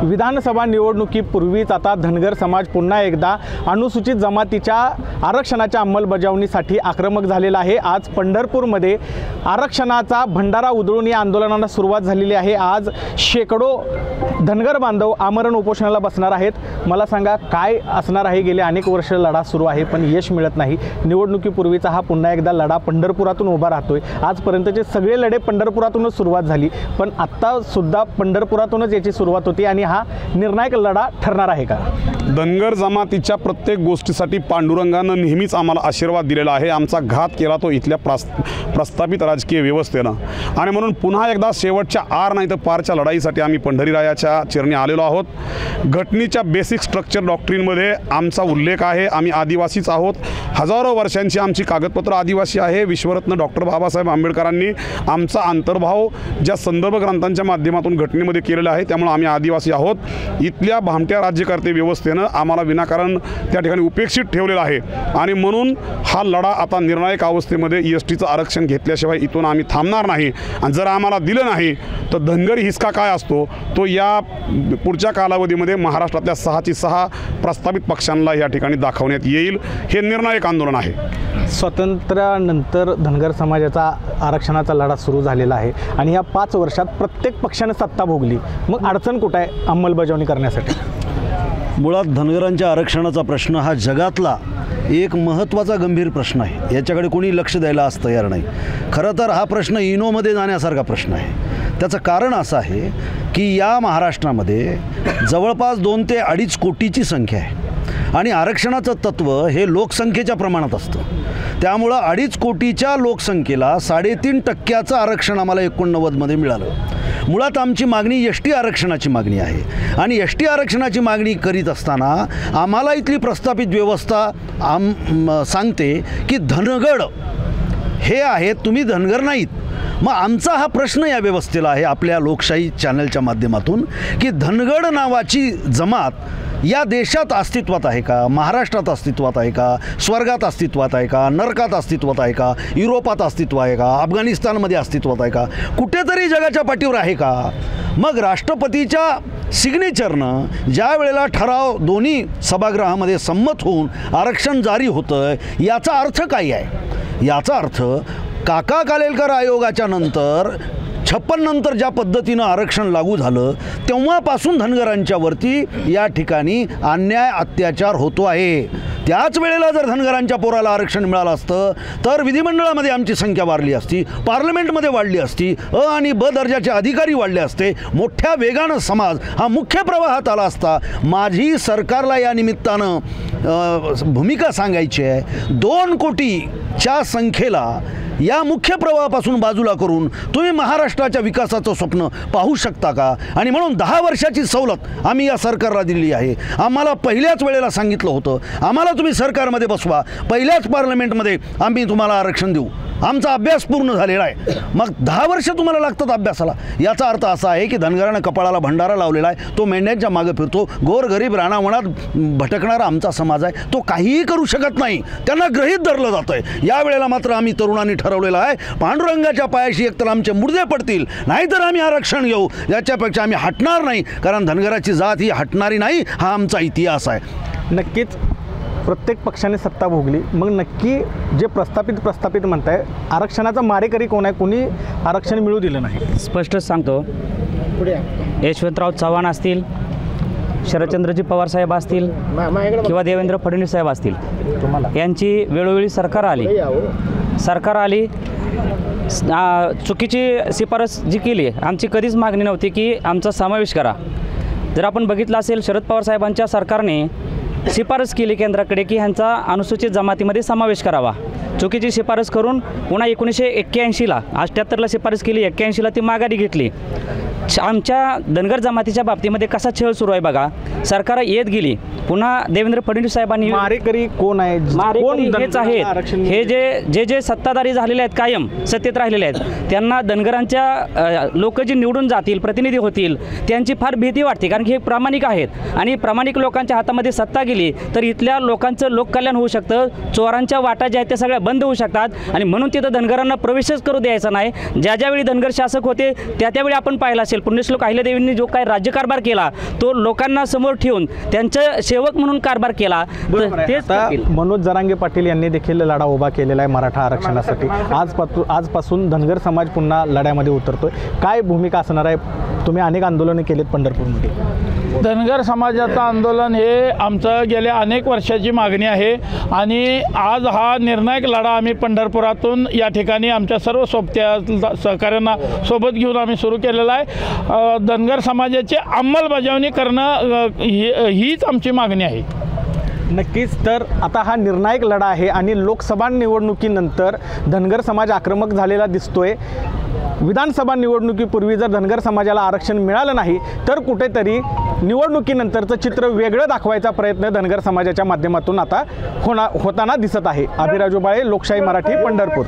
विधानसभा निवडणुकीपूर्वीच आता धनगर समाज पुन्हा एकदा अनुसूचित जमातीच्या आरक्षणाच्या अंमलबजावणीसाठी आक्रमक झालेला आहे। आज पंढरपूरमध्ये आरक्षणाचा भंडारा उधळून या आंदोलनाला सुरुवात झालेली आहे। आज शेकडो धनगर बांधव आमरण उपोषणाला बसणार आहेत। मला सांगा काय असणार आहे? गेले अनेक वर्ष लढा सुरू आहे पण यश मिळत नाही। निवडणुकीपूर्वीचा हा पुन्हा एकदा लढा पंढरपुरातून उभा राहतोय। आजपर्यंतचे सगळे लढे पंढरपुरातूनच सुरुवात झाली पण आता सुद्धा पंढरपुरातूनच याची सुरुवात होती आणि हा निर्णायक लढा ठरणार आहे का? धनगर जमातीच्या प्रत्येक गोष्टीसाठी पांडुरंगानं नेहमीच आम्हाला आशीर्वाद दिलेला आहे। आमचा घात केला तो इथल्या प्रस्थापित राजकीय व्यवस्थेनं आणि म्हणून पुन्हा एकदा शेवटच्या आर नाही तर पारच्या लढाईसाठी आम्ही पंढरीरायाच्या चरणी आलेलो आहोत। घटनेच्या बेसिक स्ट्रक्चर डॉक्ट्रिनमध्ये आमचा उल्लेख आहे। आम्ही आदिवासीच आहोत। हजारो वर्षांची आमची कागदपत्र आदिवासी आहे। विश्वरत्न डॉक्टर बाबासाहेब आंबेडकरांनी आमचा अंतर्भाव ज्या संदर्भ ग्रंथांच्या माध्यमातून घटनेमध्ये केलेला आहे त्यामुळे आम्ही आदिवासी आहोत। इथल्या भामट्या राज्यकर्ते व्यवस्थेनं आम्हाला विनाकारण त्या ठिकाणी उपेक्षित ठेवलेलं आहे आणि म्हणून हा लढा आता निर्णायक अवस्थेमध्ये एसटीचं आरक्षण घेतल्याशिवाय इथून आम्ही थांबणार नाही। आणि जर आम्हाला दिलं नाही तर धनगरी हिसका काय असतो तो या पुढच्या कालावधीमध्ये महाराष्ट्रातल्या 6ची 6 प्रस्थापित पक्षांना या ठिकाणी दाखवण्यात येईल। हे निर्णायक आंदोलन आहे। स्वातंत्र्यानंतर धनगर समाजाचा आरक्षणाचा लढा सुरू झालेला आहे आणि या 5 वर्षात प्रत्येक पक्षाने सत्ता भोगली। मग अडचण कुठे आहे अंमलबजावणी करण्यासाठी? मुळात धनगरांच्या आरक्षणाचा प्रश्न हा जगातला एक महत्त्वाचा गंभीर प्रश्न आहे। याच्याकडे कोणी लक्ष द्यायला आज तयार नाही। खरं तर हा प्रश्न इनोमध्ये जाण्यासारखा प्रश्न आहे। त्याचं कारण असं आहे की या महाराष्ट्रामध्ये जवळपास 2 ते 2.5 कोटीची संख्या आहे आणि आरक्षणाचं तत्त्व हे लोकसंख्येच्या प्रमाणात असतं। त्यामुळं 2.5 कोटीच्या लोकसंख्येला 3.5% आरक्षण आम्हाला 89मध्ये मिळालं। मुळात आमची मागणी एसटी आरक्षणाची मागणी आहे आणि एसटी आरक्षणाची मागणी करीत असताना आम्हाला इथली प्रस्थापित व्यवस्था सांगते की धनगड हे आहेत, तुम्ही धनगर नाहीत। मग आमचा हा प्रश्न या व्यवस्थेला आहे आपल्या लोकशाही चॅनलच्या माध्यमातून की धनगड नावाची जमात या देशात अस्तित्वात आहे का? महाराष्ट्रात अस्तित्वात आहे का? स्वर्गात अस्तित्वात आहे का? नरकात अस्तित्वात आहे का? युरोपात अस्तित्व आहे का? अफगाणिस्तानमध्ये अस्तित्वात आहे का? कुठेतरी जगाच्या पाठीवर आहे का? मग राष्ट्रपतीच्या सिग्नेचरनं ज्या वेळेला ठराव दोन्ही सभागृहामध्ये संमत होऊन आरक्षण जारी होतं याचा अर्थ काय आहे? याचा अर्थ काका कालेलकर आयोगाच्या नंतर 56 नंतर ज्या पद्धतीनं आरक्षण लागू झालं तेव्हापासून धनगरांच्यावरती या ठिकाणी अन्याय अत्याचार होतो आहे। त्याच वेळेला जर धनगरांच्या पोराला आरक्षण मिळालं असतं तर विधिमंडळामध्ये आमची संख्या वाढली असती, पार्लमेंटमध्ये वाढली असती, अ आणि ब दर्जाचे अधिकारी वाढले असते, मोठ्या वेगानं समाज हा मुख्य प्रवाहात आला असता। माझी सरकारला या निमित्तानं भूमिका सांगायची आहे। 2 कोटीच्या संख्येला या मुख्य प्रवाहापासून बाजूला करून तुम्ही महाराष्ट्राच्या विकासाचं स्वप्न पाहू शकता का? आणि म्हणून 10 वर्षाची सवलत आम्ही या सरकारला दिलेली आहे। आम्हाला पहिल्याच वेळेला सांगितलं होतं आम्हाला तुम्ही सरकारमध्ये बसवा, पहिल्याच पार्लमेंटमध्ये आम्ही तुम्हाला आरक्षण देऊ। आमचा अभ्यास पूर्ण झालेला आहे। मग 10 वर्ष तुम्हाला लागतात अभ्यासाला। याचा अर्थ असा आहे की धनगरानं कपाळाला भंडारा लावलेला आहे, तो मेंढ्यांच्या मागे फिरतो। गोरगरीब रानावनात भटकणारा आमचा समाज आहे, तो काहीही करू शकत नाही, त्यांना गृहीत धरलं जातं आहे। यावेळेला मात्र आम्ही तरुणांनी ठरवलेलं आहे पांडुरंगाच्या पायाशी एकतर आमचे मुर्दे पडतील नाहीतर आम्ही आरक्षण घेऊ, याच्यापेक्षा आम्ही हटणार नाही। कारण धनगराची जात ही हटणारी नाही, हा आमचा इतिहास आहे। नक्कीच प्रत्येक पक्षाने सत्ता भोगली, मग नक्की जे प्रस्थापित म्हणताय आरक्षणाचा मारेकरी कोण आहे? कोणी आरक्षण मिळू दिलं नाही? स्पष्ट सांगतो, यशवंतराव चव्हाण असतील, शरदचंद्रजी पवार साहेब असतील किंवा देवेंद्र फडणवीस साहेब असतील, यांची वेळोवेळी सरकार आली चुकीची शिफारस जी केली आमची कधीच मागणी नव्हती की आमचा समावेश करा। जर आपण बघितलं असेल शरद पवार साहेबांच्या सरकारने शिफारस केली केंद्राकडे की ह्यांचा अनुसूचित जमातीमध्ये समावेश करावा। चुकीची शिफारस करून पुन्हा 1981ला 78ला शिफारस केली, 81ला ती माघारी घेतली। आमच्या धनगर जमातीच्या बाबतीमध्ये कसा छळ सुरू आहे बघा। सरकार येत गेली, पुन्हा देवेंद्र फडणवीस साहेबांनी मारेकरी कोण आहे? मारेकरी हेच आहेत, हे जे सत्ताधारी झालेले आहेत, कायम सत्तेत राहिलेले आहेत, त्यांना धनगरांच्या लोक जे निवडून जातील, प्रतिनिधी होतील, त्यांची फार भीती वाटते कारण की हे प्रामाणिक आहेत आणि प्रामाणिक लोकांच्या हातामध्ये सत्ता गेली तर इथल्या लोकांचं लोककल्याण होऊ शकतं। चोरांच्या वाटा ज्या आहेत त्या सगळ्या बंद होऊ शकतात आणि म्हणून तिथं धनगरांना प्रवेशच करू द्यायचा नाही. ज्या ज्यावेळी धनगर शासक होते त्यावेळी आपण पाहिलं असेल पुण्यश्लोक अहिल्यादेवींनी जो काही राज्यकारभार केला तो लोकांना समोर ठेवून त्यांचं सेवक म्हणून कारभार केला. तेच आता करतील. मनोज जरांगे पाटील यांनी देखील लढा उभा केलेला आहे मराठा आरक्षणासाठी. आजपासून धनगर समाज पुन्हा लढ्यामध्ये उतरतोय. काय भूमिका असणार आहे? तुम्ही अनेक आंदोलनं केलीत पंढरपूरमध्ये. धनगर समाजाचं आंदोलन हे आमचं गेल्या अनेक वर्षाची मागणी आहे आणि आज हा निर्णायक लढा आम्ही पंढरपुरातून या ठिकाणी आमच्या सर्व सोबत्या सहकाऱ्यांना सोबत घेऊन आम्ही सुरू केलेला आहे. धनगर समाजाची अंमलबजावणी करणं हीच आमची मागणी आहे. नक्कीच. तर आता हा निर्णायक लढा आहे आणि लोकसभा निवडणुकीनंतर धनगर समाज आक्रमक झालेला दिसतोय. विधानसभा निवडणुकीपूर्वी जर धनगर समाजाला आरक्षण मिळालं नाही तर कुठेतरी निवडणुकीनंतरचं चित्र वेगळं दाखवायचा प्रयत्न धनगर समाजाच्या माध्यमातून आता होताना दिसत आहे. अभिराजू बाळे, लोकशाही मराठी, पंढरपूर.